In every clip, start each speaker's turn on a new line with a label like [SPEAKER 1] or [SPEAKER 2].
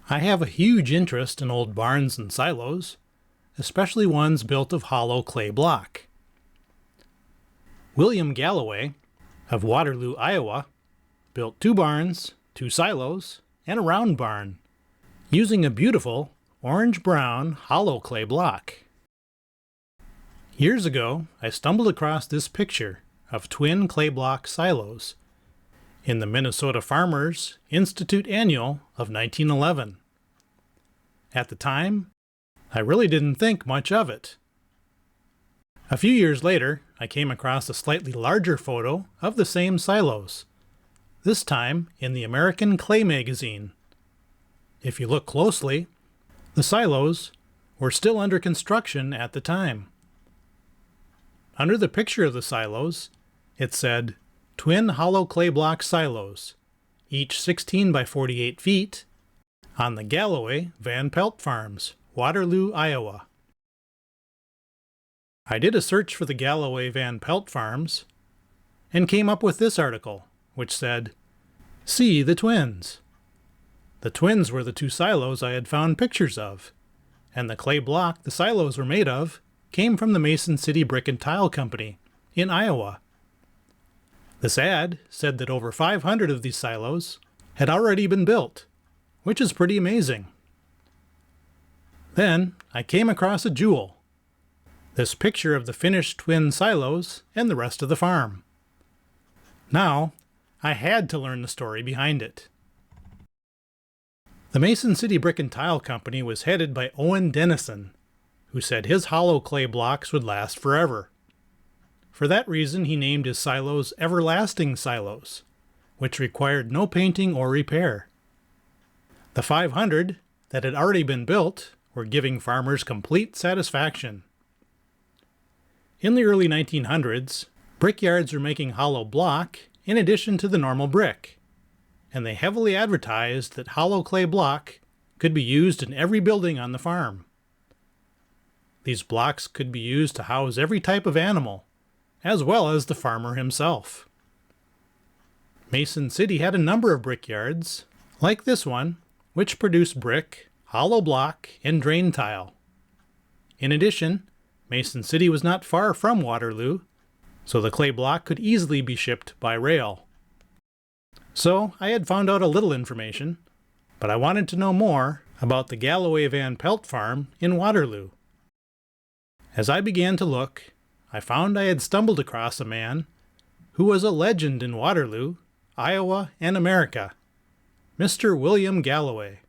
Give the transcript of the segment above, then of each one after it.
[SPEAKER 1] I have a huge interest in old barns and silos, especially ones built of hollow clay block. William Galloway of Waterloo, Iowa, built 2 barns, 2 silos, and a round barn, using a beautiful orange-brown hollow clay block. Years ago, I stumbled across this picture of twin clay block silos in the Minnesota Farmers Institute Annual of 1911. At the time, I really didn't think much of it. A few years later, I came across a slightly larger photo of the same silos, this time in the American Clay magazine. If you look closely, the silos were still under construction at the time. Under the picture of the silos, it said, "Twin hollow clay block silos, each 16 by 48 feet, on the Galloway Van Pelt Farms, Waterloo, Iowa." I did a search for the Galloway Van Pelt Farms and came up with this article, which said, "See the twins." The twins were the 2 silos I had found pictures of, and the clay block the silos were made of came from the Mason City Brick and Tile Company in Iowa. This ad said that over 500 of these silos had already been built, which is pretty amazing. Then I came across a jewel, this picture of the finished twin silos and the rest of the farm. Now, I had to learn the story behind it. The Mason City Brick and Tile Company was headed by Owen Dennison, who said his hollow clay blocks would last forever. For that reason, he named his silos Everlasting Silos, which required no painting or repair. The 500 that had already been built were giving farmers complete satisfaction. In the early 1900s, brickyards were making hollow block in addition to the normal brick, and they heavily advertised that hollow clay block could be used in every building on the farm. These blocks could be used to house every type of animal, as well as the farmer himself. Mason City had a number of brickyards, like this one, which produced brick, hollow block, and drain tile. In addition, Mason City was not far from Waterloo, so the clay block could easily be shipped by rail. So I had found out a little information, but I wanted to know more about the Galloway Van Pelt Farm in Waterloo. As I began to look, I found I had stumbled across a man who was a legend in Waterloo, Iowa, and America, Mr. William Galloway.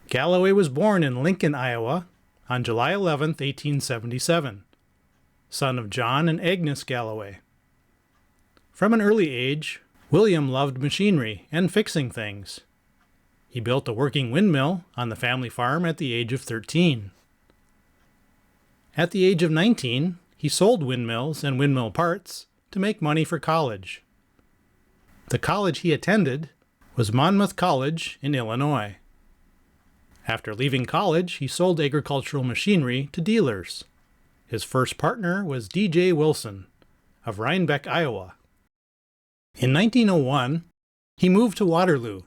[SPEAKER 1] Galloway was born in Lincoln, Iowa, on July 11, 1877, son of John and Agnes Galloway. From an early age, William loved machinery and fixing things. He built a working windmill on the family farm at the age of 13. At the age of 19, he sold windmills and windmill parts to make money for college. The college he attended was Monmouth College in Illinois. After leaving college, he sold agricultural machinery to dealers. His first partner was D.J. Wilson of Rhinebeck, Iowa. In 1901, he moved to Waterloo,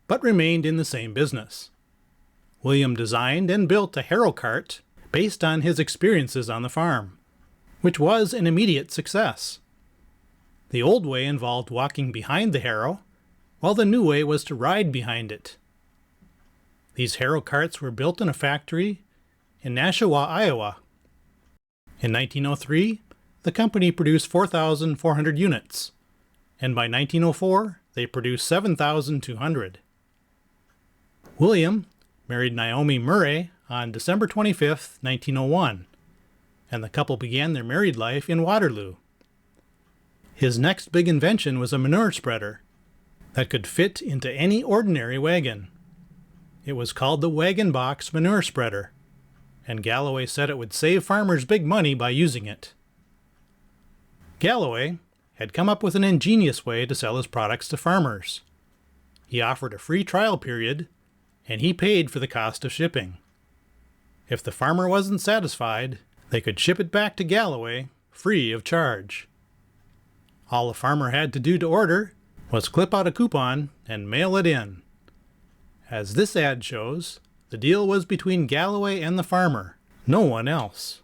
[SPEAKER 1] but remained in the same business. William designed and built a harrow cart based on his experiences on the farm, which was an immediate success. The old way involved walking behind the harrow, while the new way was to ride behind it. These harrow carts were built in a factory in Nashua, Iowa. In 1903, the company produced 4,400 units, and by 1904, they produced 7,200. William married Naomi Murray on December 25, 1901, and the couple began their married life in Waterloo. His next big invention was a manure spreader that could fit into any ordinary wagon. It was called the wagon box manure spreader, and Galloway said it would save farmers big money by using it. Galloway had come up with an ingenious way to sell his products to farmers. He offered a free trial period, and he paid for the cost of shipping. If the farmer wasn't satisfied, they could ship it back to Galloway free of charge. All the farmer had to do to order was clip out a coupon and mail it in. As this ad shows, the deal was between Galloway and the farmer, no one else.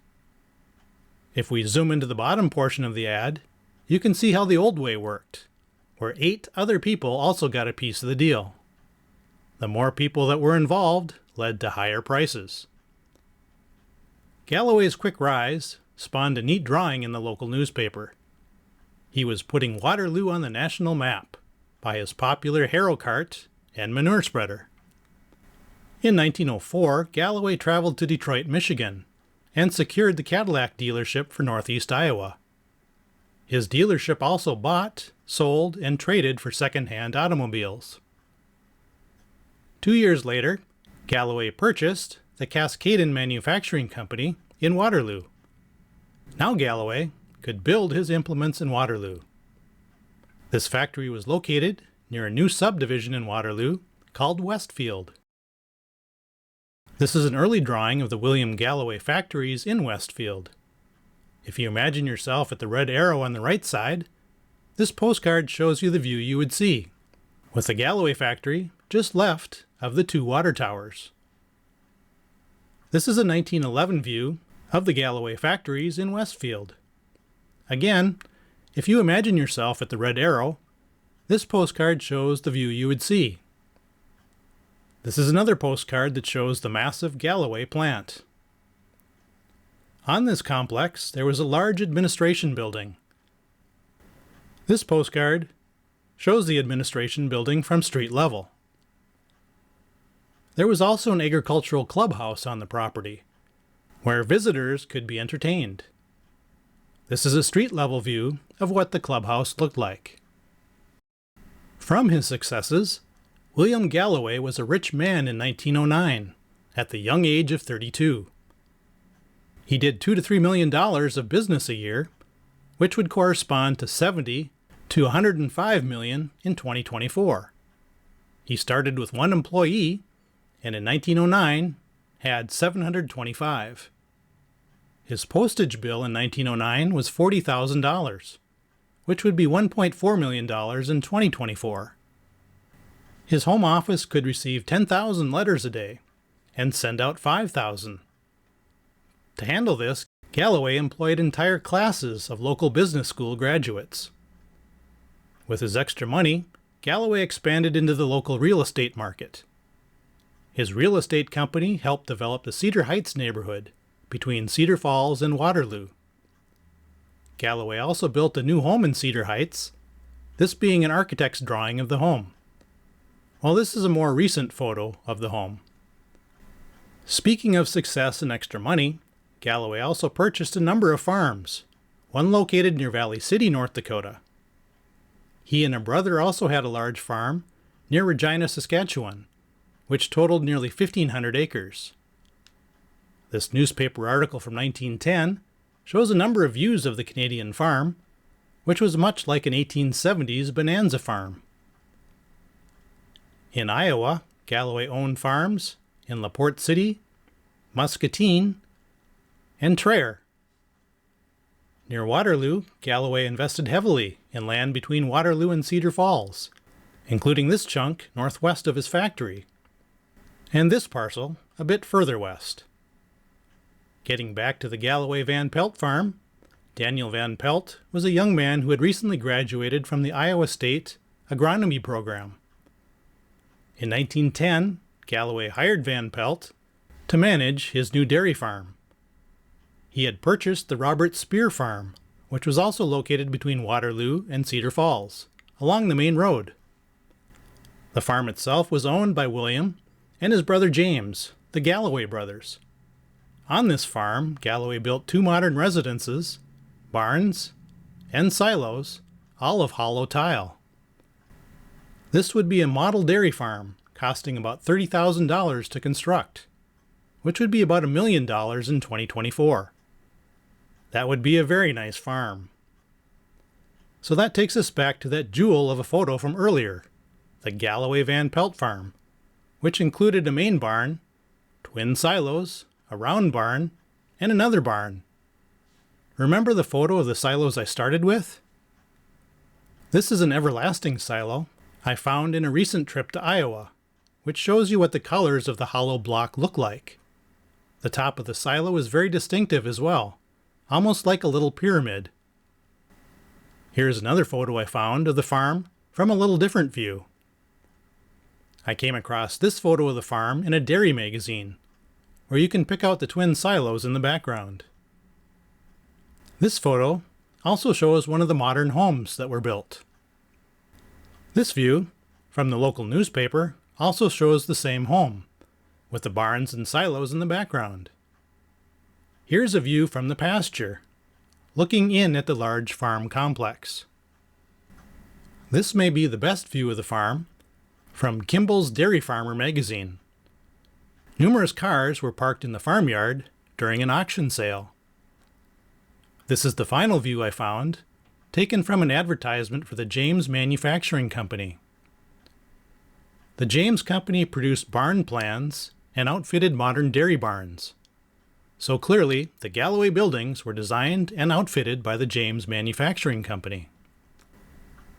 [SPEAKER 1] If we zoom into the bottom portion of the ad, you can see how the old way worked, where 8 other people also got a piece of the deal. The more people that were involved led to higher prices. Galloway's quick rise spawned a neat drawing in the local newspaper. He was putting Waterloo on the national map by his popular harrow cart and manure spreader. In 1904, Galloway traveled to Detroit, Michigan, and secured the Cadillac dealership for Northeast Iowa. His dealership also bought, sold, and traded for second-hand automobiles. 2 years later, Galloway purchased the Cascadin Manufacturing Company in Waterloo. Now Galloway could build his implements in Waterloo. This factory was located near a new subdivision in Waterloo called Westfield. This is an early drawing of the William Galloway factories in Westfield. If you imagine yourself at the red arrow on the right side, this postcard shows you the view you would see, with the Galloway factory just left of the 2 water towers. This is a 1911 view of the Galloway factories in Westfield. Again, if you imagine yourself at the red arrow, this postcard shows the view you would see. This is another postcard that shows the massive Galloway plant. On this complex, there was a large administration building. This postcard shows the administration building from street level. There was also an agricultural clubhouse on the property, where visitors could be entertained. This is a street-level view of what the clubhouse looked like. From his successes, William Galloway was a rich man in 1909, at the young age of 32. He did $2 to $3 million of business a year, which would correspond to $70 to $105 million in 2024. He started with 1 employee, and in 1909 had 725. His postage bill in 1909 was $40,000, which would be $1.4 million in 2024. His home office could receive 10,000 letters a day and send out 5,000. To handle this, Galloway employed entire classes of local business school graduates. With his extra money, Galloway expanded into the local real estate market. His real estate company helped develop the Cedar Heights neighborhood between Cedar Falls and Waterloo. Galloway also built a new home in Cedar Heights, this being an architect's drawing of the home, while this is a more recent photo of the home. Speaking of success and extra money, Galloway also purchased a number of farms, one located near Valley City, North Dakota. He and a brother also had a large farm near Regina, Saskatchewan, which totaled nearly 1,500 acres. This newspaper article from 1910 shows a number of views of the Canadian farm, which was much like an 1870s bonanza farm. In Iowa, Galloway owned farms in LaPorte City, Muscatine, and Traer. Near Waterloo, Galloway invested heavily in land between Waterloo and Cedar Falls, including this chunk northwest of his factory, and this parcel a bit further west. Getting back to the Galloway Van Pelt Farm, Daniel Van Pelt was a young man who had recently graduated from the Iowa State agronomy program. In 1910, Galloway hired Van Pelt to manage his new dairy farm. He had purchased the Robert Spear Farm, which was also located between Waterloo and Cedar Falls, along the main road. The farm itself was owned by William and his brother James, the Galloway brothers. On this farm, Galloway built 2 modern residences, barns, and silos, all of hollow tile. This would be a model dairy farm, costing about $30,000 to construct, which would be about $1 million in 2024. That would be a very nice farm. So that takes us back to that jewel of a photo from earlier, the Galloway Van Pelt Farm, which included a main barn, twin silos, a round barn, and another barn. Remember the photo of the silos I started with? This is an everlasting silo I found in a recent trip to Iowa, which shows you what the colors of the hollow block look like. The top of the silo is very distinctive as well, almost like a little pyramid. Here's another photo I found of the farm from a little different view. I came across this photo of the farm in a dairy magazine, where you can pick out the twin silos in the background. This photo also shows one of the modern homes that were built. This view, from the local newspaper, also shows the same home, with the barns and silos in the background. Here's a view from the pasture, looking in at the large farm complex. This may be the best view of the farm, from Kimball's Dairy Farmer magazine. Numerous cars were parked in the farmyard during an auction sale. This is the final view I found, taken from an advertisement for the James Manufacturing Company. The James Company produced barn plans and outfitted modern dairy barns. So clearly, the Galloway buildings were designed and outfitted by the James Manufacturing Company.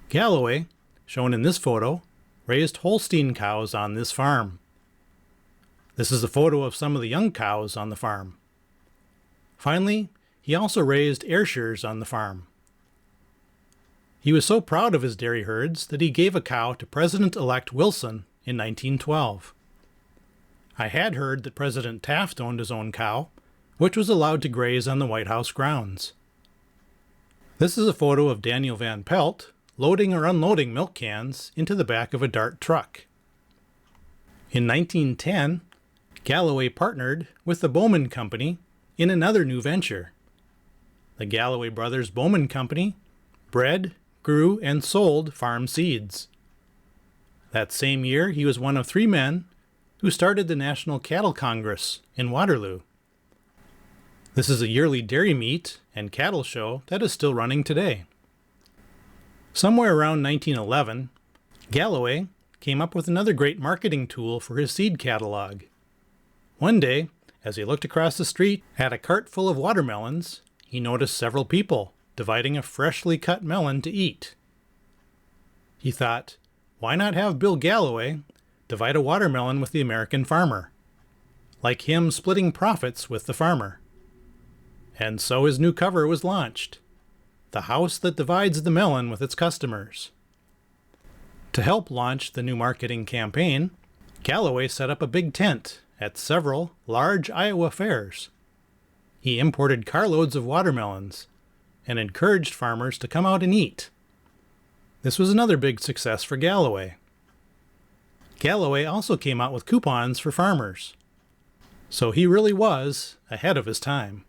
[SPEAKER 1] Galloway, shown in this photo, raised Holstein cows on this farm. This is a photo of some of the young cows on the farm. Finally, he also raised Ayrshires on the farm. He was so proud of his dairy herds that he gave a cow to President-elect Wilson in 1912. I had heard that President Taft owned his own cow, which was allowed to graze on the White House grounds. This is a photo of Daniel Van Pelt loading or unloading milk cans into the back of a Dart truck. In 1910, Galloway partnered with the Bowman Company in another new venture. The Galloway Brothers Bowman Company bred, grew, and sold farm seeds. That same year, he was one of 3 men who started the National Cattle Congress in Waterloo. This is a yearly dairy meat and cattle show that is still running today. Somewhere around 1911, Galloway came up with another great marketing tool for his seed catalog. One day, as he looked across the street at a cart full of watermelons, he noticed several people dividing a freshly cut melon to eat. He thought, why not have Bill Galloway divide a watermelon with the American farmer, like him splitting profits with the farmer? And so his new cover was launched, The House That Divides the Melon with Its Customers. To help launch the new marketing campaign, Galloway set up a big tent at several large Iowa fairs. He imported carloads of watermelons and encouraged farmers to come out and eat. This was another big success for Galloway. Galloway also came out with coupons for farmers. So he really was ahead of his time.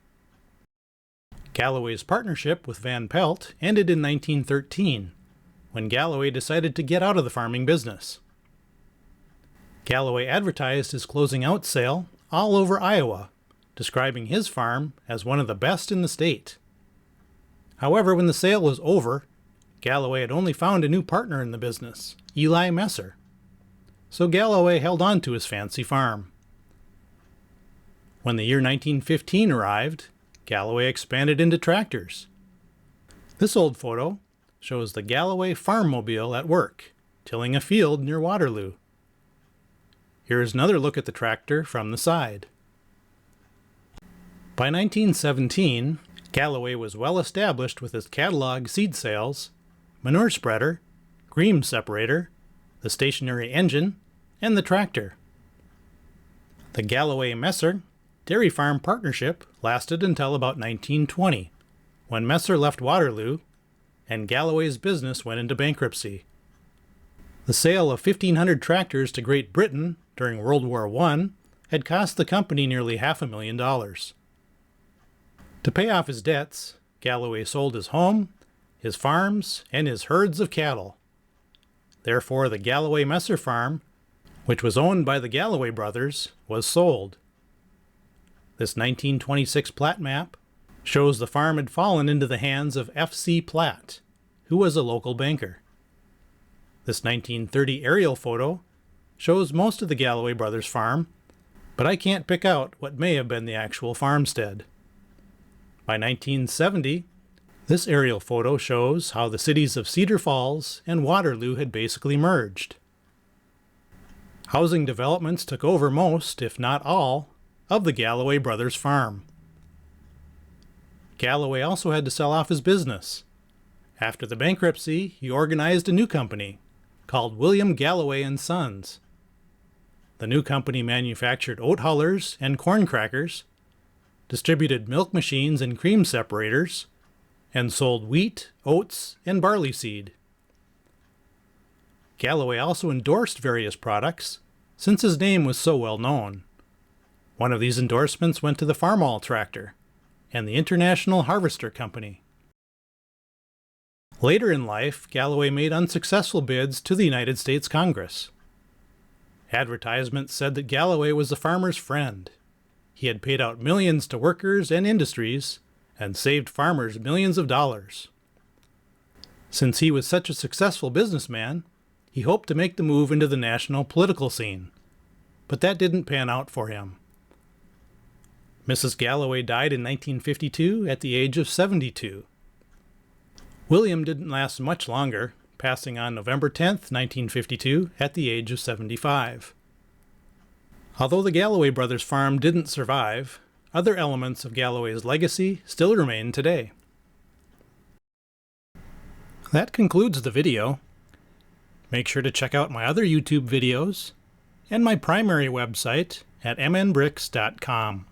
[SPEAKER 1] Galloway's partnership with Van Pelt ended in 1913, when Galloway decided to get out of the farming business. Galloway advertised his closing out sale all over Iowa, describing his farm as one of the best in the state. However, when the sale was over, Galloway had only found a new partner in the business, Eli Messer. So Galloway held on to his fancy farm. When the year 1915 arrived, Galloway expanded into tractors. This old photo shows the Galloway Farmmobile at work, tilling a field near Waterloo. Here is another look at the tractor from the side. By 1917, Galloway was well established with his catalog seed sales, manure spreader, green separator, the stationary engine, and the tractor. The Galloway-Messer dairy farm partnership lasted until about 1920, when Messer left Waterloo and Galloway's business went into bankruptcy. The sale of 1,500 tractors to Great Britain during World War I had cost the company nearly $500,000. To pay off his debts, Galloway sold his home, his farms, and his herds of cattle. Therefore, the Galloway-Messer farm, which was owned by the Galloway brothers, was sold. This 1926 plat map shows the farm had fallen into the hands of F.C. Platt, who was a local banker. This 1930 aerial photo shows most of the Galloway brothers' farm, but I can't pick out what may have been the actual farmstead. By 1970, this aerial photo shows how the cities of Cedar Falls and Waterloo had basically merged. Housing developments took over most, if not all, of the Galloway brothers' farm. Galloway also had to sell off his business. After the bankruptcy, he organized a new company called William Galloway and Sons. The new company manufactured oat hullers and corn crackers, distributed milk machines and cream separators, and sold wheat, oats, and barley seed. Galloway also endorsed various products, since his name was so well known. One of these endorsements went to the Farmall tractor and the International Harvester Company. Later in life, Galloway made unsuccessful bids to the United States Congress. Advertisements said that Galloway was the farmer's friend. He had paid out millions to workers and industries and saved farmers millions of dollars. Since he was such a successful businessman, he hoped to make the move into the national political scene, but that didn't pan out for him. Mrs. Galloway died in 1952 at the age of 72. William didn't last much longer, passing on November 10, 1952, at the age of 75. Although the Galloway brothers' farm didn't survive, other elements of Galloway's legacy still remain today. That concludes the video. Make sure to check out my other YouTube videos and my primary website at mnbricks.com.